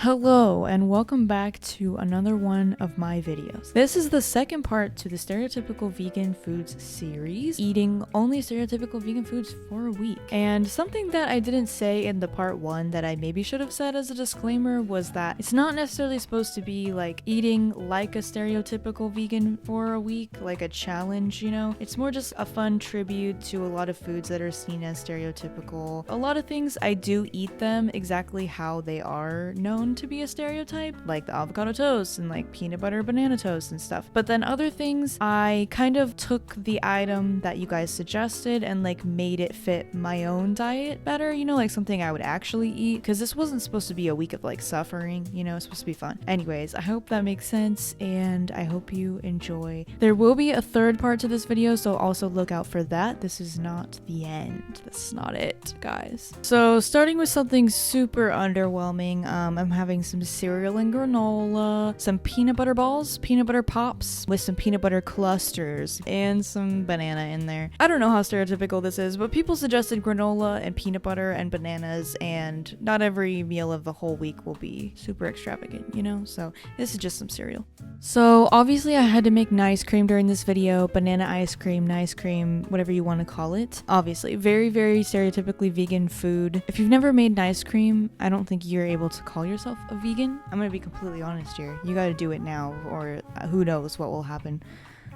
Hello and welcome back to another one of my videos. This is the second part to the stereotypical vegan foods series, eating only stereotypical vegan foods for a week. And something that I didn't say in the part 1 that I maybe should have said as a disclaimer was that it's not necessarily supposed to be like eating like a stereotypical vegan for a week, like a challenge, you know? It's more just a fun tribute to a lot of foods that are seen as stereotypical. A lot of things I do eat them exactly how they are known to be a stereotype, like the avocado toast and like peanut butter banana toast and stuff. But then other things, I kind of took the item that you guys suggested and like made it fit my own diet better, you know, like something I would actually eat, because this wasn't supposed to be a week of like suffering, you know, it's supposed to be fun. Anyways, I hope that makes sense and I hope you enjoy. There will be a third part to this video, so also look out for that. This is not the end. That's not it, guys. So starting with something super underwhelming, I'm having some cereal and granola, some peanut butter balls, peanut butter pops with some peanut butter clusters and some banana in there. I don't know how stereotypical this is, but people suggested granola and peanut butter and bananas, and not every meal of the whole week will be super extravagant, you know? So this is just some cereal. So obviously I had to make nice cream during this video, banana ice cream, nice cream, whatever you want to call it. Obviously, very, very stereotypically vegan food. If you've never made nice cream, I don't think you're able to call yourself a vegan. I'm gonna be completely honest here. You gotta do it now, or who knows what will happen.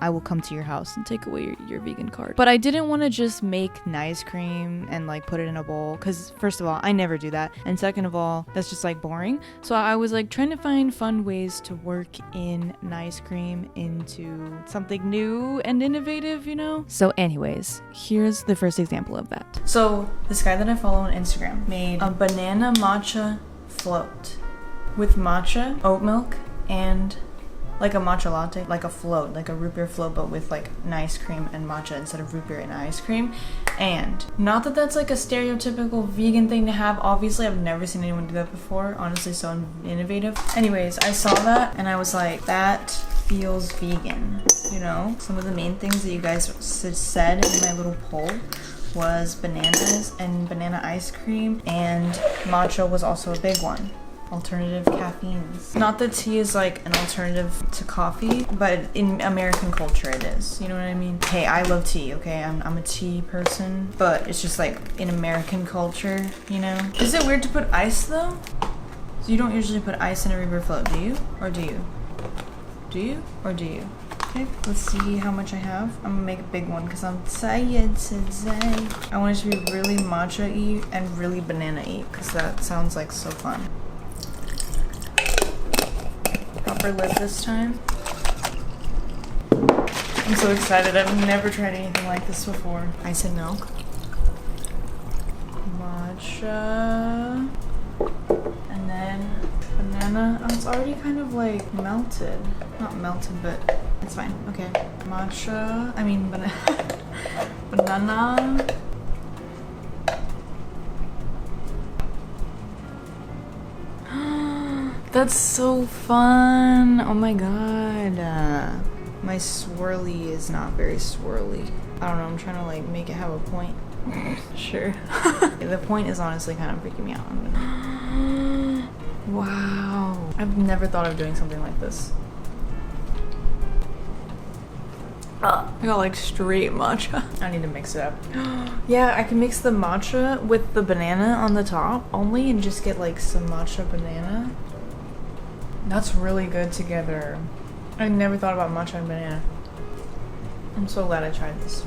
I will come to your house and take away your vegan card. But I didn't want to just make nice cream and like put it in a bowl, because first of all, I never do that, and second of all, that's just like boring. So I was like trying to find fun ways to work in nice cream into something new and innovative, you know? So anyways, here's the first example of that. So this guy that I follow on Instagram made a banana matcha float with matcha, oat milk, and like a matcha latte, like a float, like a root beer float, but with like nice cream and matcha instead of root beer and ice cream. And not that that's like a stereotypical vegan thing to have. Obviously, I've never seen anyone do that before. Honestly, so innovative. Anyways, I saw that and I was like, that feels vegan, you know? Some of the main things that you guys said in my little poll was bananas and banana ice cream, and matcha was also a big one. Alternative caffeines. Not that tea is like an alternative to coffee, but in American culture it is. You know what I mean? Hey, I love tea, okay? I'm a tea person, but it's just like in American culture, you know? Is it weird to put ice though? So you don't usually put ice in a river float, do you? Or do you? Do you? Or do you? Okay, let's see how much I have. I'm gonna make a big one because I'm tired today. I want it to be really matcha-y and really banana-y because that sounds like so fun. Proper lid this time. I'm so excited. I've never tried anything like this before. Ice and milk. Matcha. And then banana. Oh, it's already kind of like melted. Not melted, but it's fine. Okay. Matcha. I mean, banana. That's so fun. Oh my god. My swirly is not very swirly. I don't know, I'm trying to like make it have a point. Sure. The point is honestly kind of freaking me out. Wow. I've never thought of doing something like this. I got like straight matcha. I need to mix it up. Yeah, I can mix the matcha with the banana on the top only and just get like some matcha banana. That's really good together. I never thought about matcha and banana. I'm so glad I tried this.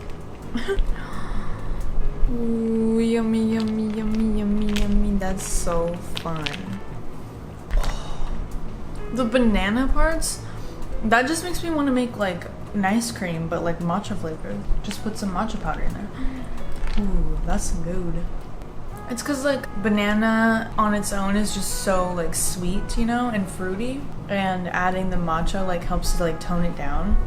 Ooh, yummy, yummy, yummy, yummy, yummy. That's so fun. The banana parts, that just makes me want to make like nice cream, but like matcha flavored. Just put some matcha powder in there. Ooh, that's good. It's because like banana on its own is just so like sweet, you know, and fruity, and adding the matcha like helps to like tone it down.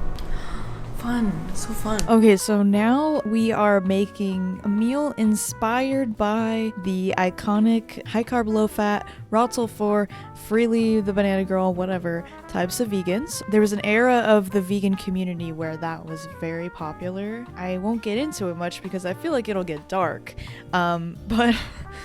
Fun, so fun. Okay, so now we are making a meal inspired by the iconic high carb, low fat Rotzel for Freely, the Banana Girl, whatever types of vegans. There was an era of the vegan community where that was very popular. I won't get into it much because I feel like it'll get dark. But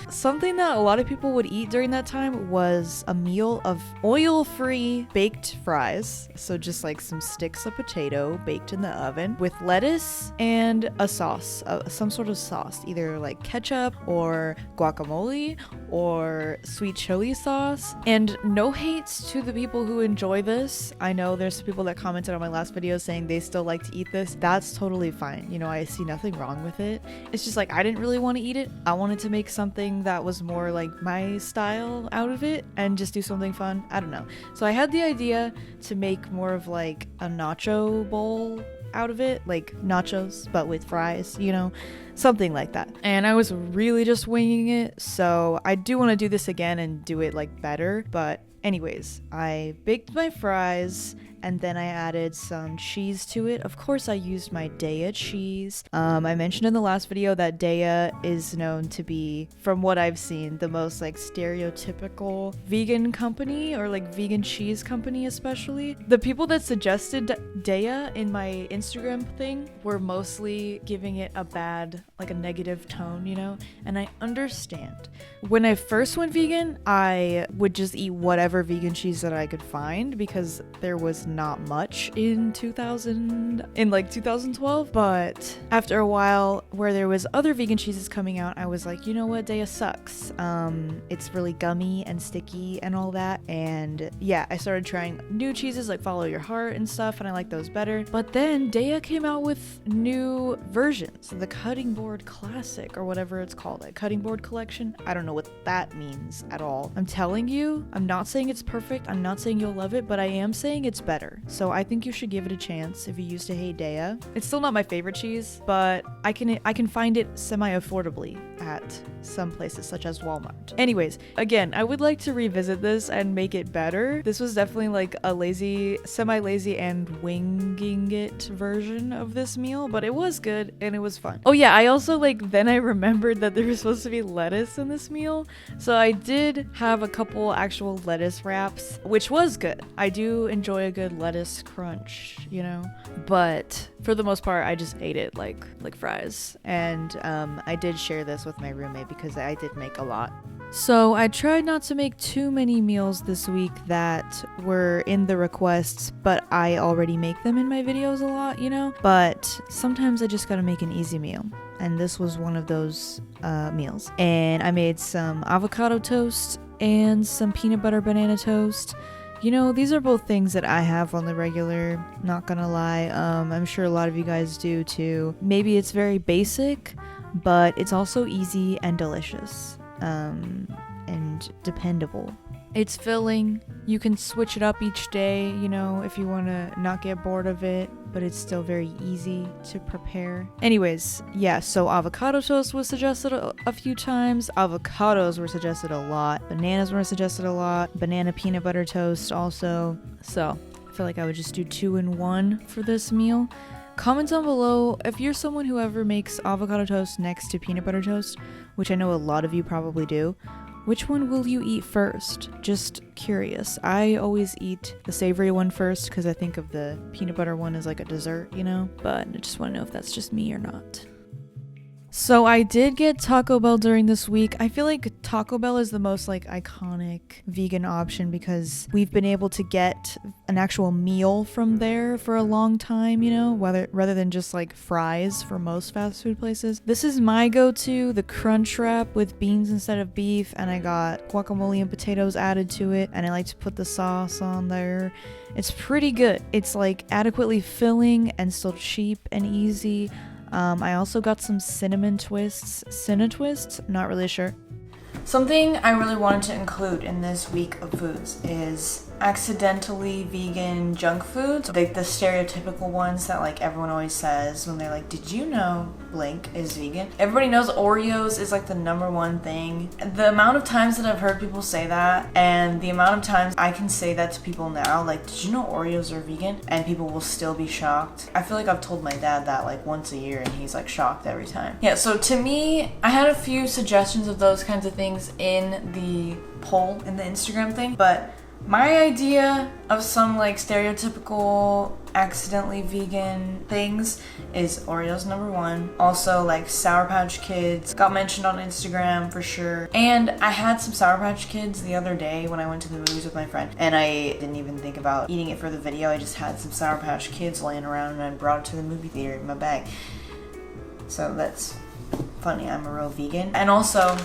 something that a lot of people would eat during that time was a meal of oil-free baked fries. So just like some sticks of potato baked in the oven with lettuce and a sauce, some sort of sauce, either like ketchup or guacamole or sweet chili sauce. And no hates to the people who enjoy this. I know there's some people that commented on my last video saying they still like to eat this. That's totally fine. You know, I see nothing wrong with it. It's just like I didn't really want to eat it. I wanted to make something that was more like my style out of it and just do something fun. I don't know. So I had the idea to make more of like a nacho bowl out of it, like nachos but with fries, you know, something like that. And I was really just winging it, so I do want to do this again and do it like better. But anyways, I baked my fries and then I added some cheese to it. Of course, I used my Daiya cheese. I mentioned in the last video that Daiya is known to be, from what I've seen, the most like stereotypical vegan company, or like vegan cheese company especially. The people that suggested Daiya in my Instagram thing were mostly giving it a bad, like a negative tone, you know? And I understand. When I first went vegan, I would just eat whatever vegan cheese that I could find because there was not much in 2012, but after a while where there was other vegan cheeses coming out, I was like, you know what, Daiya sucks. It's really gummy and sticky and all that, and yeah, I started trying new cheeses like Follow Your Heart and stuff, and I like those better. But then Daiya came out with new versions, the Cutting Board Classic or whatever it's called, a Cutting Board Collection. I don't know what that means at all. I'm telling you, I'm not saying it's perfect, I'm not saying you'll love it, but I am saying it's better. So I think you should give it a chance if you used to hate Daiya. It's still not my favorite cheese, but I can find it semi-affordably at some places such as Walmart. Anyways, again, I would like to revisit this and make it better. This was definitely like a lazy, semi-lazy and winging it version of this meal, but it was good and it was fun. Oh yeah, I also then I remembered that there was supposed to be lettuce in this meal. So I did have a couple actual lettuce wraps, which was good. I do enjoy a good lettuce crunch, you know, but for the most part I just ate it like fries. And I did share this with my roommate because I did make a lot. So I tried not to make too many meals this week that were in the requests, but I already make them in my videos a lot, you know, but sometimes I just gotta make an easy meal, and this was one of those meals. And I made some avocado toast and some peanut butter banana toast. You know, these are both things that I have on the regular, not gonna lie. I'm sure a lot of you guys do too. Maybe it's very basic, but it's also easy and delicious, and dependable. It's filling. You can switch it up each day, you know, if you want to not get bored of it, but it's still very easy to prepare. Anyways, yeah, so avocado toast was suggested a few times. Avocados were suggested a lot. Bananas were suggested a lot. Banana peanut butter toast also. So I feel like I would just do 2 in 1 for this meal. Comment down below if you're someone who ever makes avocado toast next to peanut butter toast, which I know a lot of you probably do. Which one will you eat first? Just curious. I always eat the savory one first because I think of the peanut butter one as like a dessert, you know? But I just want to know if that's just me or not. So I did get Taco Bell during this week. I feel like Taco Bell is the most iconic vegan option because we've been able to get an actual meal from there for a long time, you know, rather than just fries for most fast food places. This is my go-to, the crunch wrap with beans instead of beef, and I got guacamole and potatoes added to it, and I like to put the sauce on there. It's pretty good. It's adequately filling and still cheap and easy. I also got some cinnamon twists. Not really sure. Something I really wanted to include in this week of foods is accidentally vegan junk foods, the stereotypical ones that everyone always says when they're did you know blank is vegan? Everybody knows Oreos is the #1 thing. The amount of times that I've heard people say that, and the amount of times I can say that to people now, did you know Oreos are vegan? And people will still be shocked. I feel like I've told my dad that once a year and he's shocked every time. Yeah, so to me, I had a few suggestions of those kinds of things in the poll in the Instagram thing, but my idea of some like stereotypical accidentally vegan things is Oreos #1. Also like Sour Patch Kids got mentioned on Instagram for sure. And I had some Sour Patch Kids the other day when I went to the movies with my friend, and I didn't even think about eating it for the video. I just had some Sour Patch Kids laying around and I brought it to the movie theater in my bag. So that's funny, I'm a real vegan. And also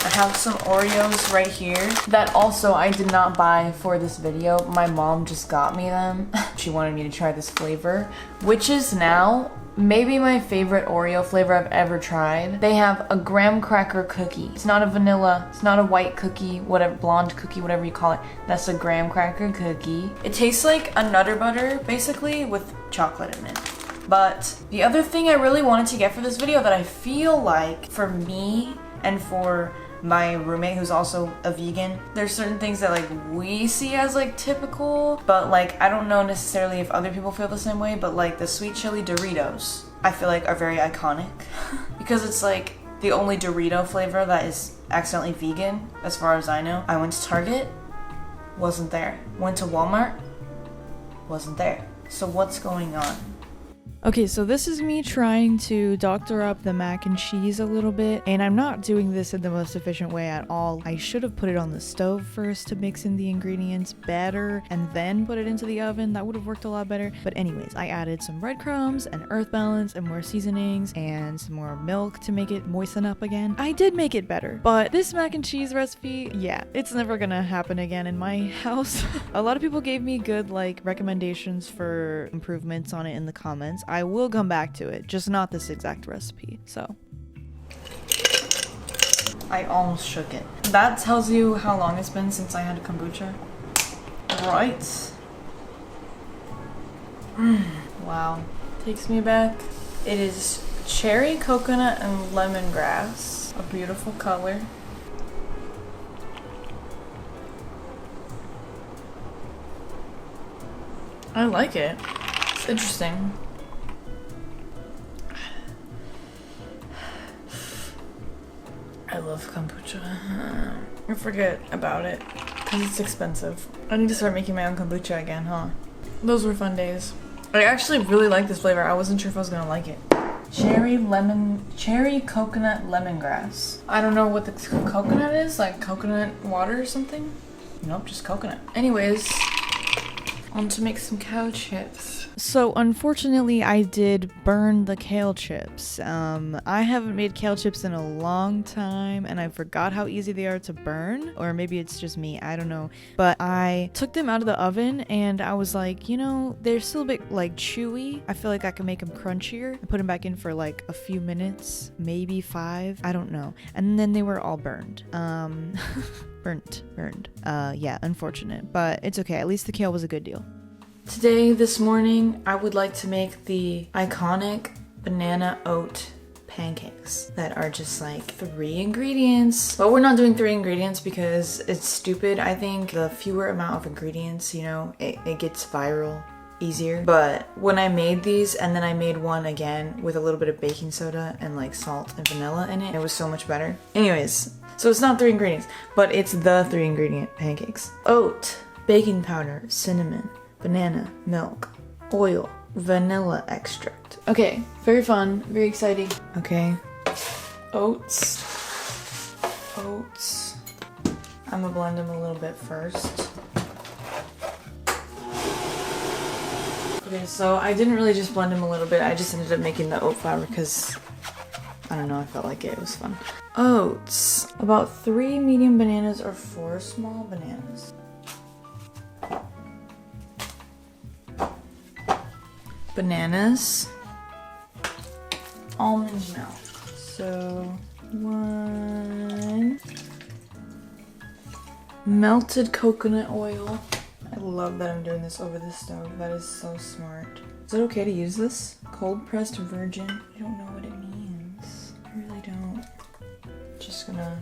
I have some Oreos right here that also I did not buy for this video. My mom just got me them. She wanted me to try this flavor, which is now maybe my favorite Oreo flavor I've ever tried. They have a graham cracker cookie. It's not a vanilla, it's not a white cookie, whatever, blonde cookie, whatever you call it. That's a graham cracker cookie. It tastes like a Nutter Butter, basically, with chocolate in it. But the other thing I really wanted to get for this video that I feel like for me and for my roommate who's also a vegan, there's certain things that like we see as like typical, but like I don't know necessarily if other people feel the same way, but like the sweet chili Doritos I feel like are very iconic because it's like the only Dorito flavor that is accidentally vegan as far as I know. I went to Target, wasn't there. Went to Walmart, wasn't there. So what's going on? Okay, so this is me trying to doctor up the mac and cheese a little bit, and I'm not doing this in the most efficient way at all. I should have put it on the stove first to mix in the ingredients better and then put it into the oven. That would have worked a lot better. But anyways, I added some breadcrumbs and earth balance and more seasonings and some more milk to make it moisten up again. I did make it better, but this mac and cheese recipe, yeah, it's never gonna happen again in my house. A lot of people gave me good like recommendations for improvements on it in the comments. I will come back to it, just not this exact recipe. So I almost shook it. That tells you how long it's been since I had kombucha, right? Wow, takes me back. It is cherry, coconut, and lemongrass. A beautiful color. I like it. It's interesting. I love kombucha. I forget about it because it's expensive. I need to start making my own kombucha again, huh? Those were fun days. I actually really like this flavor. I wasn't sure if I was gonna like it. Cherry coconut lemongrass. I don't know what the coconut is, like coconut water or something? Nope, just coconut. Anyways, on to make some cow chips. So unfortunately I did burn the kale chips. I haven't made kale chips in a long time and I forgot how easy they are to burn, or maybe it's just me, I don't know. But I took them out of the oven and I was like, you know, they're still a bit like chewy. I feel like I can make them crunchier. I put them back in for like a few minutes, maybe 5, I don't know. And then they were all burned. Burned. Yeah, unfortunate, but it's okay. At least the kale was a good deal. Today, this morning, I would like to make the iconic banana oat pancakes that are just like 3 ingredients. But we're not doing 3 ingredients because it's stupid. I think the fewer amount of ingredients, you know, it gets viral easier. But when I made these and then I made one again with a little bit of baking soda and like salt and vanilla in it, it was so much better. Anyways, so it's not 3 ingredients, but it's the 3 ingredient pancakes. Oat, baking powder, cinnamon, banana, milk, oil, vanilla extract. Okay, very fun, very exciting. Okay, oats. I'm gonna blend them a little bit first. Okay, so I didn't really just blend them a little bit, I just ended up making the oat flour because, I don't know, I felt like it was fun. Oats, about 3 medium bananas or 4 small bananas. Bananas, almond milk. So 1 melted coconut oil. I love that I'm doing this over the stove. That is so smart. Is it okay to use this? Cold pressed virgin. I don't know what it means. I really don't. Just gonna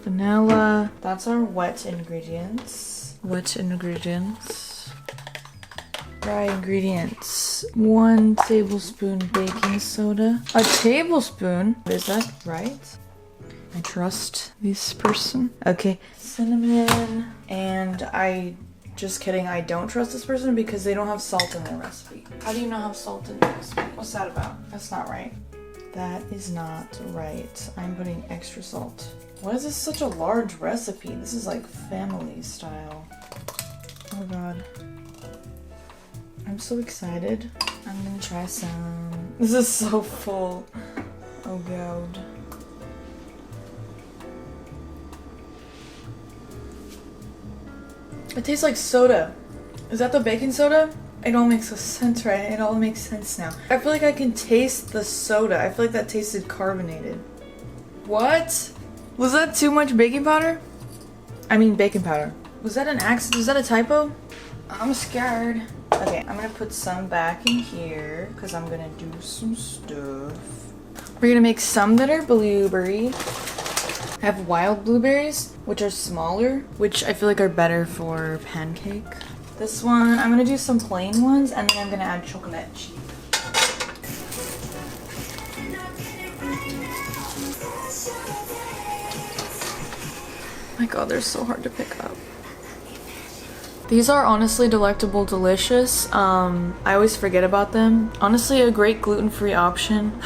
vanilla. That's our wet ingredients. Dry ingredients. 1 tablespoon baking soda. A tablespoon? Is that right? I trust this person. Okay, cinnamon, and just kidding, I don't trust this person because they don't have salt in their recipe. How do you not have salt in the recipe? What's that about? That's not right. That is not right. I'm putting extra salt. Why is this such a large recipe? This is like family style. Oh god. I'm so excited. I'm gonna try some. This is so full. Oh god. It tastes like soda. Is that the baking soda? It all makes sense, right? It all makes sense now. I feel like I can taste the soda. I feel like that tasted carbonated. What? Was that too much baking powder? I mean baking powder. Was that an accident? Was that a typo? I'm scared. Okay, I'm gonna put some back in here because I'm gonna do some stuff. We're gonna make some that are blueberry. I have wild blueberries, which are smaller, which I feel like are better for pancake. This one, I'm gonna do some plain ones, and then I'm gonna add chocolate chip. My god, they're so hard to pick up. These are honestly delectable, delicious. I always forget about them. Honestly, a great gluten-free option,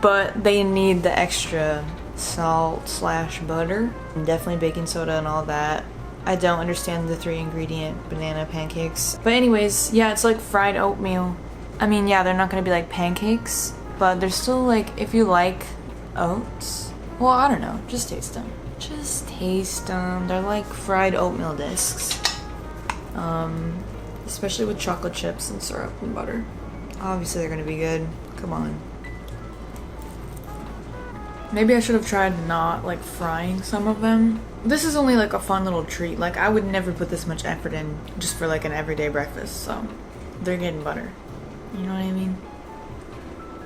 but they need the extra salt / butter. And definitely baking soda and all that. I don't understand the 3-ingredient banana pancakes. But anyways, yeah, it's like fried oatmeal. I mean, yeah, they're not gonna be like pancakes, but they're still like, if you like oats, well, I don't know, just taste them. Just taste them. They're like fried oatmeal discs. Especially with chocolate chips and syrup and butter. Obviously they're gonna be good. Come on. Maybe I should have tried not like frying some of them. This is only like a fun little treat. Like I would never put this much effort in just for like an everyday breakfast. So they're getting butter. You know what I mean?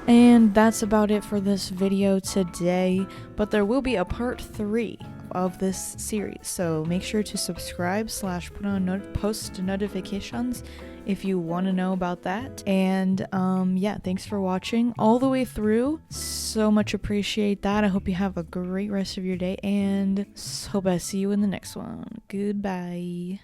And that's about it for this video today. But there will be a part 3 of this series, so make sure to subscribe / put on post notifications if you want to know about that. And yeah, thanks for watching all the way through. So much appreciate that. I hope you have a great rest of your day, and hope I see you in the next one. Goodbye.